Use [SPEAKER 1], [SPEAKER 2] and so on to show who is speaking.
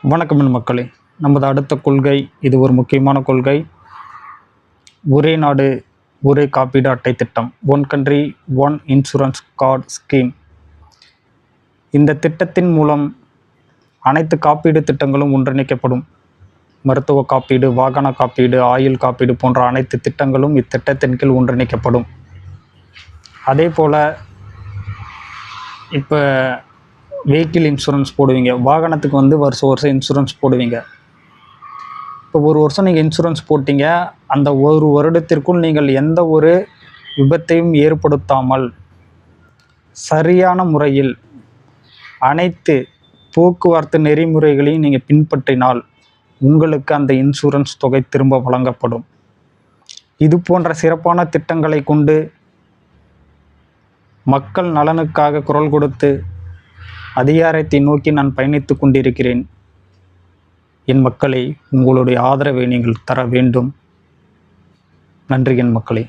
[SPEAKER 1] வணக்கம் மக்களே. நமது அடுத்த கொள்கை, இது ஒரு முக்கியமான கொள்கை. ஒரே நாடு ஒரே காப்பீடு அட்டை திட்டம், one country one insurance card scheme. இந்த திட்டத்தின் மூலம் அனைத்து காப்பீடு திட்டங்களும் ஒன்றிணைக்கப்படும். மருத்துவ காப்பீடு, வாகன காப்பீடு, ஆயுள் காப்பீடு போன்ற அனைத்து திட்டங்களும் இத்திட்டத்தின் கீழ் ஒன்றிணைக்கப்படும். அதே போல் இப்போ வெஹிக்கிள் இன்சூரன்ஸ் போடுவீங்க, வாகனத்துக்கு வருஷம் இன்சூரன்ஸ் போடுவீங்க. இப்போ ஒரு வருஷம் நீங்கள் இன்சூரன்ஸ் போட்டீங்க, அந்த ஒரு வருடத்திற்குள் நீங்கள் எந்த ஒரு விபத்தையும் ஏற்படுத்தாமல் சரியான முறையில் அனைத்து போக்குவரத்து நெறிமுறைகளையும் நீங்கள் பின்பற்றினால் உங்களுக்கு அந்த இன்சூரன்ஸ் தொகை திரும்ப வழங்கப்படும். இது போன்ற சிறப்பான திட்டங்களை கொண்டு மக்கள் நலனுக்காக குரல் கொடுத்து அதிகாரத்தை நோக்கி நான் பயணித்து கொண்டிருக்கிறேன். என் மக்களே, உங்களுடைய ஆதரவை நீங்கள் தர வேண்டும். நன்றி என் மக்களே.